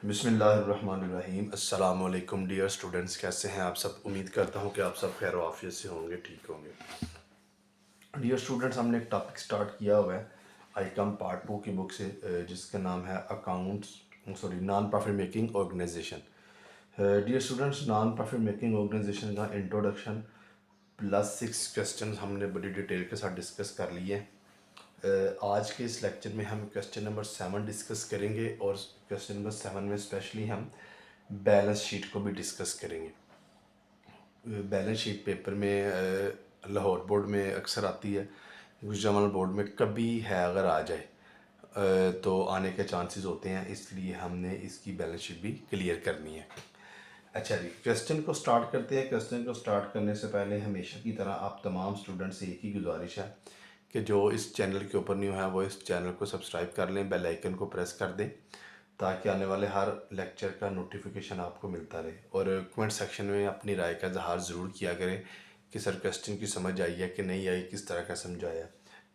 बिस्मिल्लाहिर्रहमानिर्रहीम। अस्सलाम वालेकुम डियर स्टूडेंट्स, कैसे हैं आप सब। उम्मीद करता हूं कि आप सब खैर आफियत से होंगे, ठीक होंगे। डियर स्टूडेंट्स, हमने एक टॉपिक स्टार्ट किया हुआ है आईकम पार्ट 2 की बुक से, जिसका नाम है non profit making organisation. Dear students, non profit making organisation का इंट्रोडक्शन प्लस 6 क्वेश्चन हमने बड़ी डिटेल के साथ डिस्कस कर लिए हैं। आज के इस लेक्चर में हम क्वेश्चन नंबर 7 डिस्कस करेंगे और क्वेश्चन नंबर 7 में स्पेशली हम बैलेंस शीट को भी डिस्कस करेंगे। बैलेंस शीट पेपर में लाहौर बोर्ड में अक्सर आती है, गुजरात बोर्ड में कभी है, अगर आ जाए तो आने के चांसेस होते हैं, इसलिए हमने इसकी बैलेंस शीट भी क्लियर करनी है। अच्छा जी, क्वेश्चन को स्टार्ट करते हैं। क्वेश्चन को स्टार्ट करने से पहले हमेशा की तरह आप तमाम स्टूडेंट से एक ही गुजारिश है कि जो इस चैनल के ऊपर न्यू है वो इस चैनल को सब्सक्राइब कर लें, बेल आइकन को प्रेस कर दें ताकि आने वाले हर लेक्चर का नोटिफिकेशन आपको मिलता रहे। और कमेंट सेक्शन में अपनी राय का इजहार ज़रूर किया करें कि सर क्वेश्चन की समझ आई है कि नहीं आई, किस तरह का समझाया,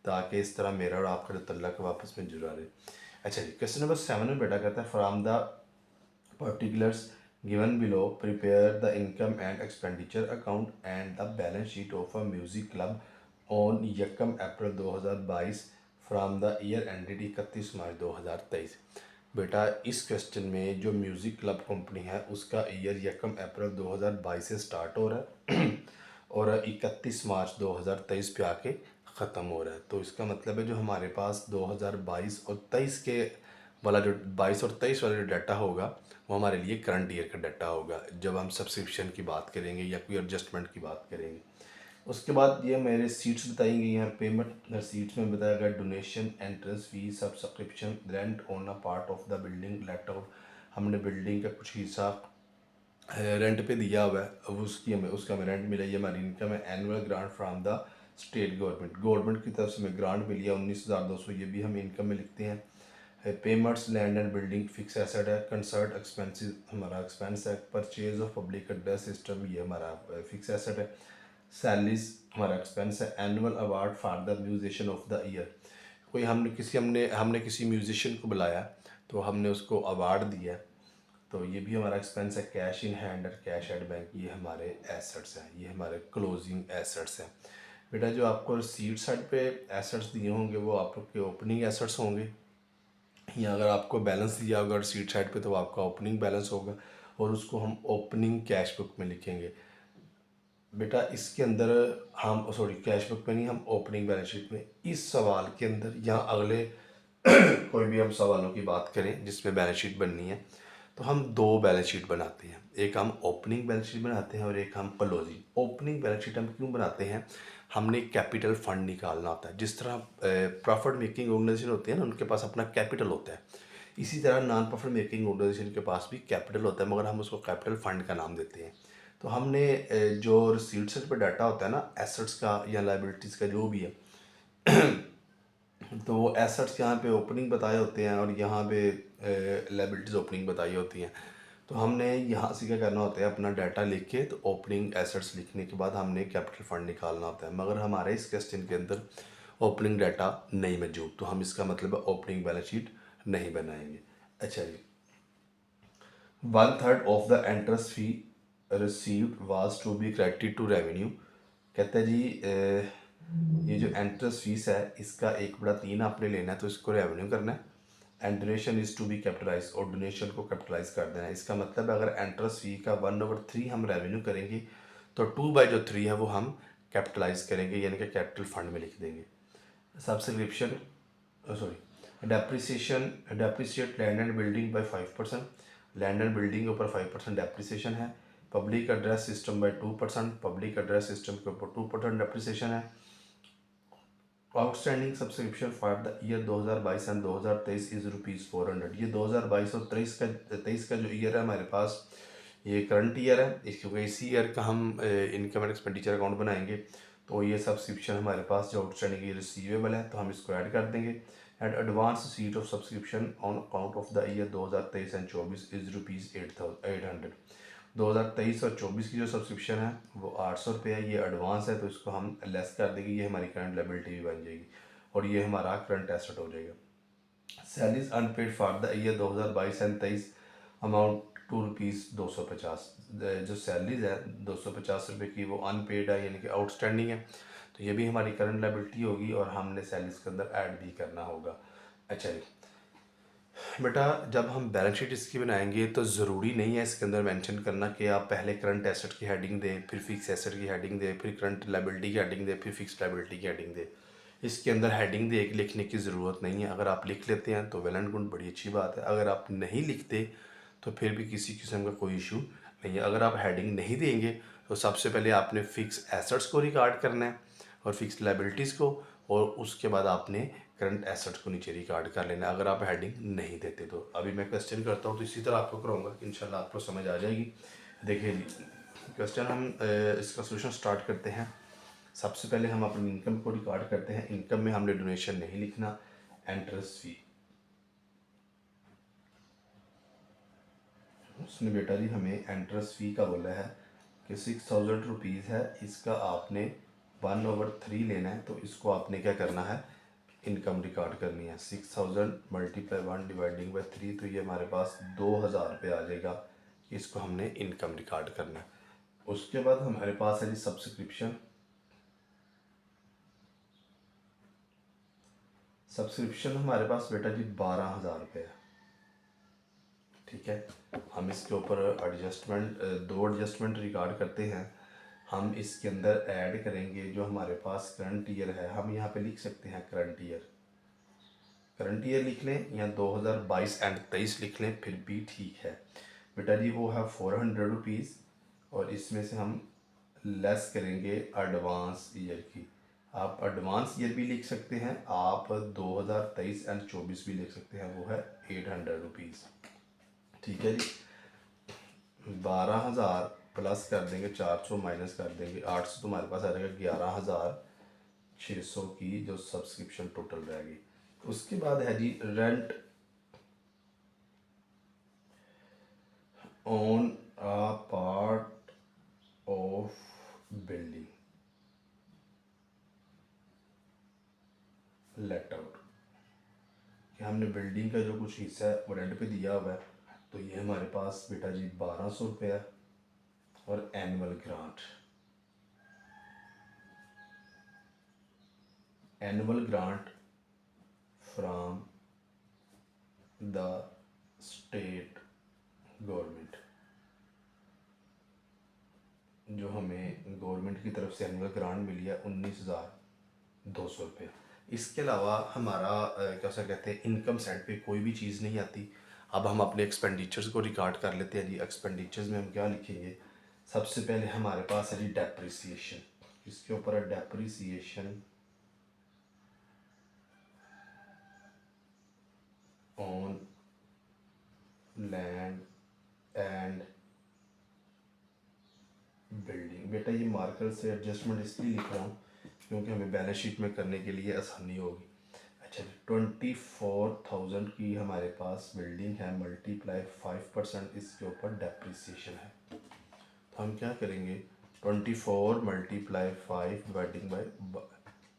ताकि इस तरह मेरा और आपका जो तल्लक वापस में जुड़ा रहे। अच्छा जी, क्वेश्चन नंबर 7 में बेटा कहता है from the particulars given below prepare the income and expenditure account and the balance sheet of a music club on 1 April 2022 from the year ended 31 मार्च 2023। बेटा इस क्वेश्चन में जो म्यूज़िक क्लब कंपनी है उसका ईयर 1 अप्रैल 2022 से स्टार्ट हो रहा है और 31 मार्च 2023 पे आके ख़त्म हो रहा है। तो इसका मतलब है जो हमारे पास 2022 और 23 के वाला जो 22 और 23 वाला जो डाटा होगा वो हमारे लिए करंट ईयर का डाटा होगा जब हम सब्सक्रिप्शन की बात करेंगे या कोई एडजस्टमेंट की बात करेंगे। उसके बाद ये मेरे सीट्स बताई गई हैं। पेमेंट सीट्स में बताया गया donation, entrance fees, subscription, rent on a part of the building let out. हमने बिल्डिंग का कुछ हिस्सा रेंट पे दिया हुआ है, अब उसका हमें रेंट मिला, ये हमारी इनकम है। Annual grant from the state government की तरफ से हमें ग्रांट मिली है 19,200, ये भी हम इनकम में लिखते हैं। Payments land and building fix asset है। कंसर्ट एक्सपेंसेस हमारा एक्सपेंस है। Purchase of public address system ये हमारा फिक्स एसेट है। सैलरीज हमारा एक्सपेंस है। Annual award for the musician of the year, कोई हमने किसी म्यूजिशियन को बुलाया तो हमने उसको अवार्ड दिया, तो ये भी हमारा एक्सपेंस है। कैश इन हैंड और कैश एट बैंक ये हमारे एसेट्स हैं, ये हमारे क्लोजिंग एसेट्स हैं। बेटा जो आपको रिसीट साइड पे एसेट्स दिए होंगे वो आपके ओपनिंग एसेट्स होंगे, या अगर आपको बैलेंस दिया होगा रिसीट साइड पे तो आपका ओपनिंग बैलेंस होगा और उसको हम ओपनिंग कैश बुक में लिखेंगे। बेटा इसके अंदर हम कैश बुक में नहीं, हम ओपनिंग बैलेंस शीट में इस सवाल के अंदर या अगले कोई भी हम सवालों की बात करें जिसमें बैलेंस शीट बननी है तो हम दो बैलेंस शीट बनाते हैं, एक हम ओपनिंग बैलेंस शीट बनाते हैं और एक हम क्लोजिंग। ओपनिंग बैलेंस शीट हम क्यों बनाते हैं, हमने कैपिटल फंड निकालना होता है। जिस तरह प्रॉफिट मेकिंग ऑर्गेनाइजेशन होती है ना, उनके पास अपना कैपिटल होता है, इसी तरह नॉन प्रॉफिट मेकिंग ऑर्गेनाइजेशन के पास भी कैपिटल होता है, मगर हम उसको कैपिटल फंड का नाम देते हैं। तो हमने जो रिसीट्स पर डाटा होता है ना एसेट्स का या लाइबिलिटीज़ का जो भी है, तो वो एसेट्स यहाँ पे ओपनिंग बताए होते हैं और यहाँ पे लाइबिलिटीज़ ओपनिंग बताई होती हैं। तो हमने यहाँ से क्या करना होता है, अपना डाटा लिख के तो ओपनिंग एसेट्स लिखने के बाद हमने कैपिटल फंड निकालना होता है, मगर हमारे इस क्वेश्चन के अंदर ओपनिंग डाटा नहीं मौजूद, तो हम इसका मतलब है ओपनिंग बैलेंस शीट नहीं बनाएंगे। अच्छा जी, 1/3 of the entrance fee received was to be credited to revenue. कहता है जी ये जो एंट्रेंस फीस है इसका 1/3 आपने लेना है तो इसको रेवेन्यू करना है। And donation is to be capitalise, और डोनेशन को कैपिटलाइज कर देना है। इसका मतलब है अगर एंट्रेंस फी का 1/3 हम रेवेन्यू करेंगे तो 2/3 है वो हम कैपिटलाइज करेंगे, यानी कि कैपिटल फंड में लिख देंगे। Subscription depreciate land and building by 5%, land and building के ऊपर 5% डेप्रिसिएशन है। Public address system by 2%, public address system के ऊपर 2% डेप्रिसिएशन है। Outstanding subscription for the year 2022 and 2023 is ₹400। ये 2022 और 23 का जो ईयर है हमारे पास ये करंट ईयर है, क्योंकि इसी ईयर का हम इनकम एंड एक्सपेंडिचर अकाउंट बनाएंगे, तो ये सब्सक्रिप्शन हमारे पास जो आउटस्टैंडिंग ये रिसीवेबल है तो हम इसको ऐड कर देंगे। And advance seat of subscription on account of the year 2023 and 24 is ₹800। 2023 और 24 की जो सब्सक्रिप्शन है वो 800 रुपये है, ये एडवांस है तो इसको हम लेस कर देंगे, ये हमारी करंट लायबिलिटी भी बन जाएगी और ये हमारा करंट एसेट हो जाएगा। Salaries unpaid for the year 2022 and 23 amount 2 rupees 250, जो सैलरीज है 250 रुपये की वो अनपेड है यानी कि आउटस्टैंडिंग है, तो ये भी हमारी करंट लायबिलिटी होगी और हमने सैलरीज के अंदर ऐड भी करना होगा। अच्छा जी बेटा, जब हम बैलेंस शीट इसकी बनाएंगे तो ज़रूरी नहीं है इसके अंदर मेंशन करना कि आप पहले करंट एसेट की हेडिंग दें, फिर फिक्स एसेट की हेडिंग दें, फिर करंट लायबिलिटी की हेडिंग दें, फिर फिक्स लायबिलिटी की हेडिंग दें। इसके अंदर हेडिंग दे के लिखने की ज़रूरत नहीं है। अगर आप लिख लेते हैं तो वेल एंड गुड, बड़ी अच्छी बात है। अगर आप नहीं लिखते तो फिर भी किसी किस्म का कोई इशू नहीं है। अगर आप हेडिंग नहीं देंगे तो सबसे पहले आपने फ़िक्स एसेट्स को रिकॉर्ड करना है और फिक्स लायबिलिटीज़ को, और उसके बाद आपने करंट एसेट्स को नीचे रिकॉर्ड कर लेना अगर आप हेडिंग नहीं देते तो। अभी मैं क्वेश्चन करता हूँ तो इसी तरह आपको कराऊंगा, इंशाल्लाह आपको समझ आ जाएगी। देखिए जी क्वेश्चन, हम इसका सोल्यूशन स्टार्ट करते हैं। सबसे पहले हम अपनी इनकम को रिकॉर्ड करते हैं। इनकम में हमने डोनेशन नहीं लिखना, एंट्रेंस फी। उसने बेटा जी हमें एंट्रेंस फी का बोला है कि 6000 रुपीज़ है, इसका आपने 1/3 लेना है, तो इसको आपने क्या करना है, इनकम रिकॉर्ड करनी है। 6000 मल्टीप्लाई 1/3, तो ये हमारे पास 2000 रुपये आ जाएगा। इसको हमने इनकम रिकॉर्ड करना है। उसके बाद हमारे पास है जी सब्सक्रिप्शन। सब्सक्रिप्शन हमारे पास बेटा जी 12,000 रुपये है। ठीक है, हम इसके ऊपर एडजस्टमेंट, दो एडजस्टमेंट रिकॉर्ड करते हैं। हम इसके अंदर ऐड करेंगे जो हमारे पास करंट ईयर है, हम यहाँ पे लिख सकते हैं करंट ईयर। करंट ईयर लिख लें या 2022 एंड 23 लिख लें फिर भी ठीक है। बेटा जी वो है 400 रुपीज़, और इसमें से हम लेस करेंगे एडवांस ईयर की। आप एडवांस ईयर भी लिख सकते हैं, आप 2023 एंड 24 भी लिख सकते हैं, वो है 800 रुपीज़। ठीक है जी, 12,000 प्लस कर देंगे, 400 माइनस कर देंगे 800, तो हमारे पास आ जाएगा 11,600 की जो सब्सक्रिप्शन टोटल रहेगी। उसके बाद है जी rent on a part of building let out, कि हमने बिल्डिंग का जो कुछ हिस्सा है वो रेंट पे दिया हुआ है, तो ये हमारे पास बेटा जी 1200 रुपये है। और annual grant, annual grant from the state government, जो हमें गवर्नमेंट की तरफ से एनुअल ग्रांट मिली है 19,200 रुपये। इसके अलावा हमारा कैसा कहते हैं, इनकम साइड पे कोई भी चीज़ नहीं आती। अब हम अपने एक्सपेंडिचर्स को रिकॉर्ड कर लेते हैं जी। एक्सपेंडिचर्स में हम क्या लिखेंगे, सबसे पहले हमारे पास है जी डेप्रिसिएशन। इसके ऊपर है depreciation on land and building. बेटा ये मार्कर से एडजस्टमेंट इसलिए लिख रहा हूँ क्योंकि हमें बैलेंस शीट में करने के लिए आसानी होगी। अच्छा, 24,000 की हमारे पास बिल्डिंग है, मल्टीप्लाई 5%, इसके ऊपर डेप्रिसिएशन है, तो हम क्या करेंगे, 24 multiply 5 dividing by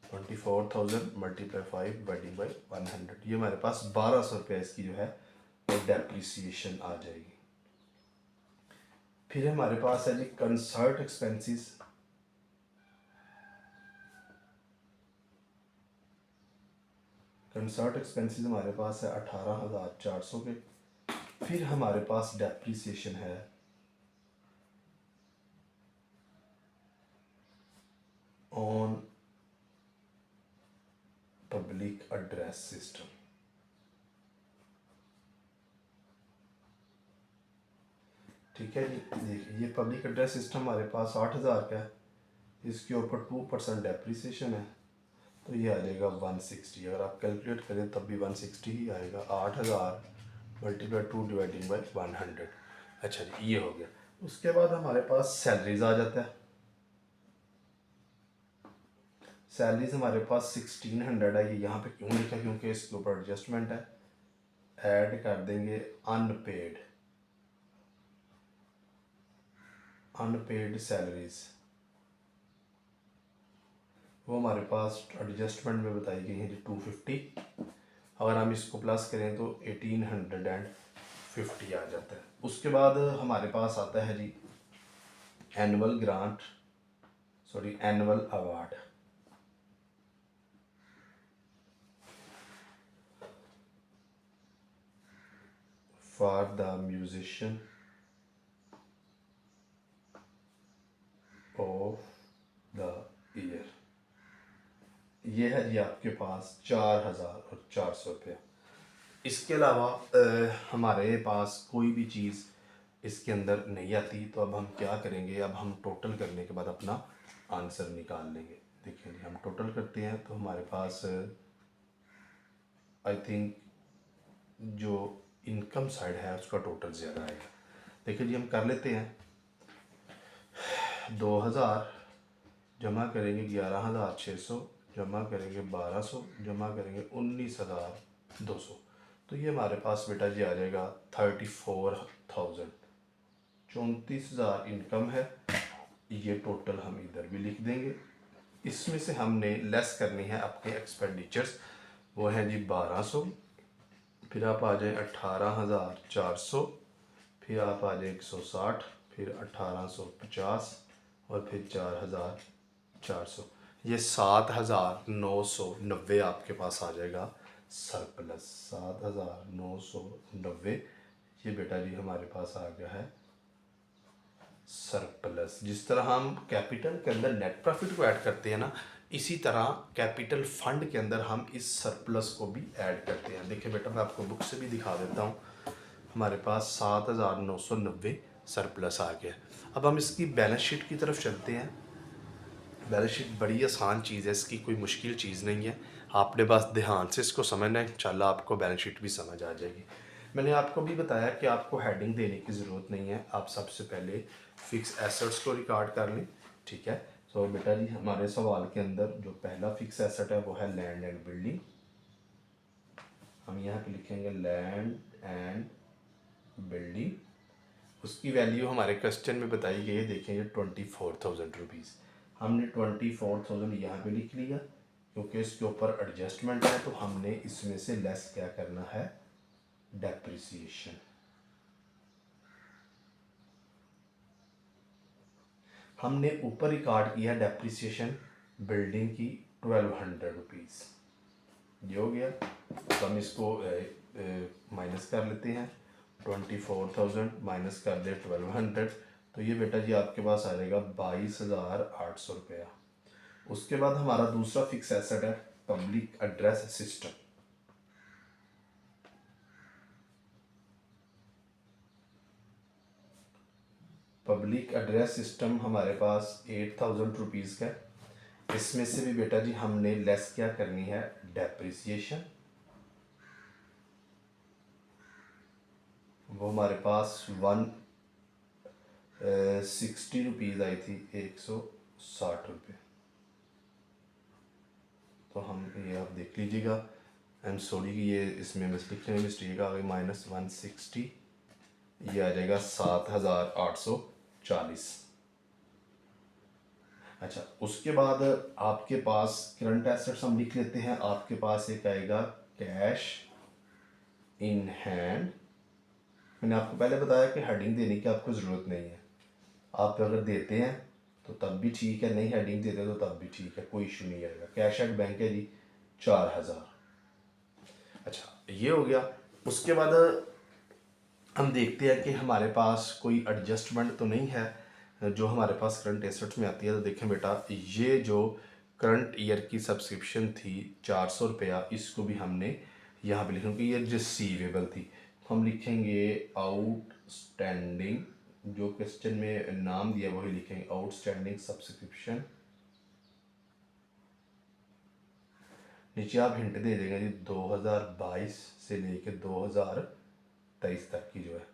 24,000 multiply 5 dividing by 100, ये हमारे पास 1200 रुपये इसकी जो है वो डेप्रिसिएशन आ जाएगी। फिर हमारे पास है जी कंसर्ट एक्सपेंसेस। कंसर्ट एक्सपेंसेस हमारे पास है 18,400 के। फिर हमारे पास डेप्रिसिएशन है ऑन पब्लिक एड्रेस सिस्टम। ठीक है जी, देखिए ये पब्लिक एड्रेस सिस्टम हमारे पास 8,000 का है, इसके ऊपर 2% डेप्रिसिएशन है, तो ये आ जाएगा 160। अगर आप कैलकुलेट करें तब भी 160 ही आएगा। 8,000 मल्टीप्लाई 2 डिवाइडिंग बाई 100। अच्छा जी ये हो गया। उसके बाद हमारे पास सैलरीज आ जाता है। सैलरीज हमारे पास 1600 है। ये यहाँ पे क्यों लिखा, क्योंकि इसके ऊपर एडजस्टमेंट है। ऐड कर देंगे अनपेड, अनपेड सैलरीज, वो हमारे पास एडजस्टमेंट में बताई गई है जी 250। अगर हम इसको प्लस करें तो 1850 50 आ जाता है। उसके बाद हमारे पास आता है जी annual grant, sorry annual award. For the musician of the year, ये है जी आपके पास 4,400 रुपया। इसके अलावा हमारे पास कोई भी चीज़ इसके अंदर नहीं आती, तो अब हम क्या करेंगे, अब हम टोटल करने के बाद अपना आंसर निकाल लेंगे। देखिए हम टोटल करते हैं तो हमारे पास आई थिंक जो इनकम साइड है उसका टोटल ज़्यादा आएगा। देखिए जी हम कर लेते हैं, 2,000 जमा करेंगे 11,600, जमा करेंगे 1,200, जमा करेंगे 19,200, तो ये हमारे पास बेटा जी आ जाएगा 34,000। 34,000 इनकम है, ये टोटल हम इधर भी लिख देंगे। इसमें से हमने लेस करनी है अपने एक्सपेंडिचर्स, वो है जी 1,200, फिर आप आ जाए 18,400, फिर आप आ जाए 160, फिर 1,850 और फिर 4,400, ये 7,990 आपके पास आ जाएगा सरप्लस। 7,990 ये बेटा जी हमारे पास आ गया है सरप्लस। जिस तरह हम कैपिटल के अंदर नेट प्रॉफिट को ऐड करते हैं ना, इसी तरह कैपिटल फंड के अंदर हम इस सरप्लस को भी ऐड करते हैं। देखिए बेटा मैं आपको बुक से भी दिखा देता हूँ, हमारे पास 7,990 सरप्लस आ गया। अब हम इसकी बैलेंस शीट की तरफ चलते हैं। बैलेंस शीट बड़ी आसान चीज़ है, इसकी कोई मुश्किल चीज़ नहीं है, आपने बस ध्यान से इसको समझना है, इंशाल्लाह आपको बैलेंस शीट भी समझ आ जाएगी। मैंने आपको भी बताया कि आपको हेडिंग देने की ज़रूरत नहीं है, आप सबसे पहले फिक्स एसेट्स को रिकॉर्ड कर लें, ठीक है। तो बेटा जी हमारे सवाल के अंदर जो पहला फिक्स एसेट है वो है लैंड एंड बिल्डिंग। हम यहाँ पे लिखेंगे लैंड एंड बिल्डिंग, उसकी वैल्यू हमारे क्वेश्चन में बताई गई है, देखेंगे 24,000 रुपीज़। हमने 24,000 यहाँ पे लिख लिया, क्योंकि इसके ऊपर एडजस्टमेंट है, तो हमने इसमें से लेस क्या करना है, डेप्रिसिएशन। हमने ऊपर रिकॉर्ड किया डेप्रिसिएशन बिल्डिंग की 1,200 रुपीज़, ये हो गया। तो हम इसको माइनस कर लेते हैं, 24,000 माइनस कर दे 1,200, तो ये बेटा जी आपके पास आ जाएगा 22,800 रुपया। उसके बाद हमारा दूसरा फिक्स एसेट है public address system. Public address system हमारे पास 8,000 रुपीज़ का है। इसमें से भी बेटा जी हमने लेस क्या करनी है, डेप्रिसिएशन। वो हमारे पास 160 रुपीज़ आई थी, 160 रुपये। तो हम ये आप देख लीजिएगा, आई एम सॉरी कि ये इसमें लिखने में मिस्टेक आ गई, -160, ये आ जाएगा 7,840। अच्छा उसके बाद आपके पास करंट एसेट्स हम लिख लेते हैं, आपके पास एक आएगा कैश इन हैंड। मैंने आपको पहले बताया कि हेडिंग देने की आपको ज़रूरत नहीं है, आप अगर देते हैं तो तब भी ठीक है, नहीं हेडिंग देते तो तब भी ठीक है, कोई इशू नहीं आएगा। कैश एट बैंक है जी 4,000। अच्छा ये हो गया। उसके बाद हम देखते हैं कि हमारे पास कोई एडजस्टमेंट तो नहीं है जो हमारे पास करंट एसेट्स में आती है। तो देखें बेटा, ये जो करंट ईयर की सब्सक्रिप्शन थी 400 रुपया, इसको भी हमने यहाँ पे लिखा कि ये रिसीवेबल थी, तो हम लिखेंगे आउटस्टैंडिंग, जो क्वेश्चन में नाम दिया वही लिखेंगे, आउटस्टैंडिंग सब्सक्रिप्शन। नीचे आप हिंट दे देंगे जी 2022 से लेके 2023 तक की जो है,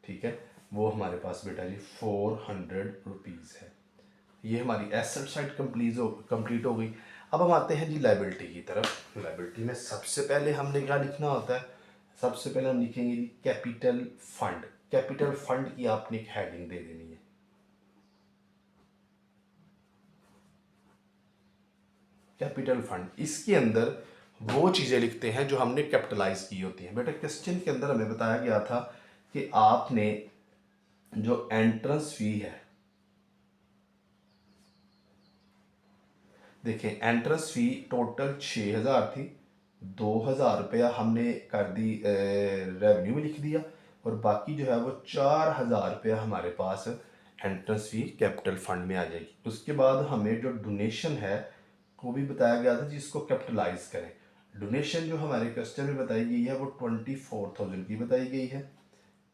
ठीक है, वो हमारे पास बेटा जी 400 रुपीज़ है। ये हमारी एसेट साइड कंप्लीट हो गई। अब हम आते हैं जी लाइबिलिटी की तरफ। लाइबिलिटी में सबसे पहले हमने क्या लिखना होता है, सबसे पहले हम लिखेंगे G capital fund. Capital fund की आपने एक हेडिंग दे देनी है, कैपिटल फंड। इसके अंदर वो चीज़ें लिखते हैं जो हमने कैपिटलाइज की होती हैं। बेटा क्वेश्चन के अंदर हमें बताया गया था कि आपने जो एंट्रेंस फी है, देखें एंट्रेंस फी टोटल 6,000 थी, 2,000 रुपया हमने कर दी रेवेन्यू में लिख दिया, और बाकी जो है वो 4,000 रुपया हमारे पास एंट्रेंस फी कैपिटल फंड में आ जाएगी। उसके बाद हमें जो डोनेशन है वो भी बताया गया था जिसको कैपिटलाइज करें। डोनेशन जो हमारे क्वेश्चन में बताई गई है वो 24,000 की बताई गई है।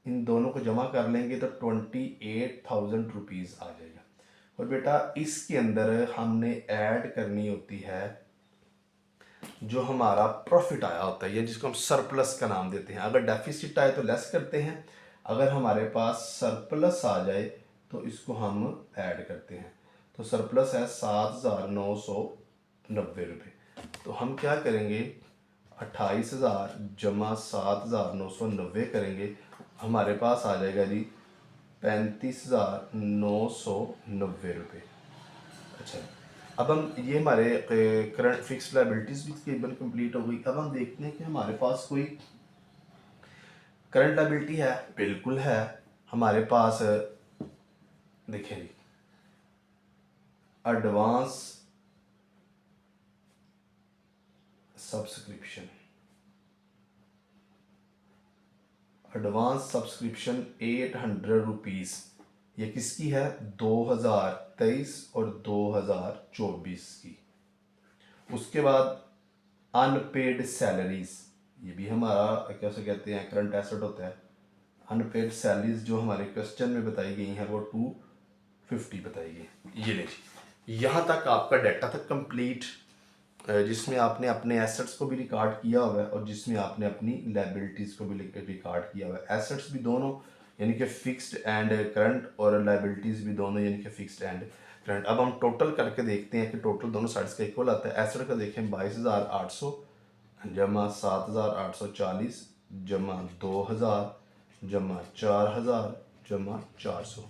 इन दोनों को जमा कर लेंगे तो 28,000 रुपीज़ आ जाएगा। और बेटा इसके अंदर हमने ऐड करनी होती है जो हमारा प्रॉफिट आया होता है, या जिसको हम सरप्लस का नाम देते हैं। अगर डेफिसिट आए तो लेस करते हैं, अगर हमारे पास सरप्लस आ जाए तो इसको हम ऐड करते हैं। तो सरप्लस है 7,990 रुपये। तो हम क्या करेंगे, 28,000 जमा 7,990 करेंगे, हमारे पास आ जाएगा जी 35,990 रुपये। अच्छा, अब हम ये हमारे करंट फिक्स लाइबिलिटीज़ भी तकरीबन कंप्लीट हो गई। अब हम देखते हैं कि हमारे पास कोई करंट लाइबिलिटी है, बिल्कुल है हमारे पास। देखें जी, advance subscription, advance subscription 800 rupees, ये किसकी है, 2023 और 2024 की। उसके बाद अनपेड सैलरीज, ये भी हमारा कैसे कहते हैं करंट एसेट होता है। अनपेड सैलरीज जो हमारे क्वेश्चन में बताई गई हैं वो 250 बताई गई। ये देखिए यहाँ तक आपका डाटा था कंप्लीट, जिसमें आपने अपने एसेट्स को भी रिकॉर्ड किया हुआ है और जिसमें आपने अपनी लाइबिलिटीज़ को भी रिकॉर्ड किया हुआ है। एसेट्स भी दोनों यानी कि फिक्स्ड एंड करंट, और लाइबिलिटीज़ भी दोनों यानी कि फिक्स्ड एंड करंट। अब हम टोटल करके देखते हैं कि टोटल दोनों साइड्स का इक्वल आता है। एसेट का देखें 22,800 जमा 7,840 जमा 2,000 जमा 4,000 जमा 400,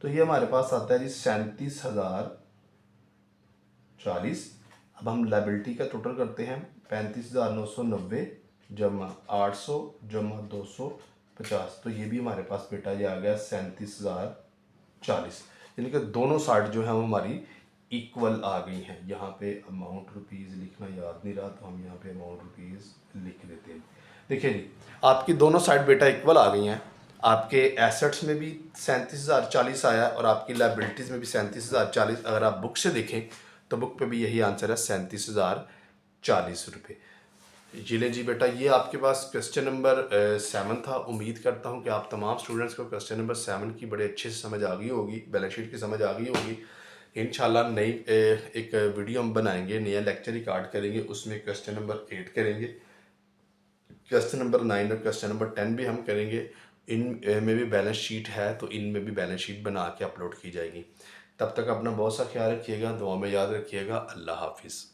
तो ये हमारे पास आता है जी 37,040। अब हम लाइबिलिटी का टोटल करते हैं, 35,990 जमा 800 जमा 250, तो ये भी हमारे पास बेटा ये आ गया 37,040। यानी कि दोनों साइड जो है वो हमारी इक्वल आ गई हैं। यहाँ पे अमाउंट रुपीज़ लिखना याद नहीं रहा तो हम यहाँ पे अमाउंट रुपीज़ लिख देते हैं। देखिए जी, आपकी दोनों साइड बेटा इक्वल आ गई हैं। आपके एसेट्स में भी 37,040 आया और आपकी लाइबिलिटीज़ में भी 37,040। अगर आप बुक से देखें तो बुक पे भी यही आंसर है 37,040 रुपये। जी ले जी बेटा, ये आपके पास क्वेश्चन नंबर 7 था। उम्मीद करता हूँ कि आप तमाम स्टूडेंट्स को क्वेश्चन नंबर 7 की बड़े अच्छे से समझ आ गई होगी, बैलेंस शीट की समझ आ गई होगी। इंशाल्लाह नई एक वीडियो हम बनाएंगे, नया लेक्चर रिकॉर्ड करेंगे, उसमें क्वेश्चन नंबर 8 करेंगे, क्वेश्चन नंबर 9 और क्वेश्चन नंबर 10 भी हम करेंगे। इन में भी बैलेंस शीट है तो इनमें भी बैलेंस शीट बना के अपलोड की जाएगी। तब तक अपना बहुत सा ख्याल रखिएगा, दुआ में याद रखिएगा। अल्लाह हाफिज़।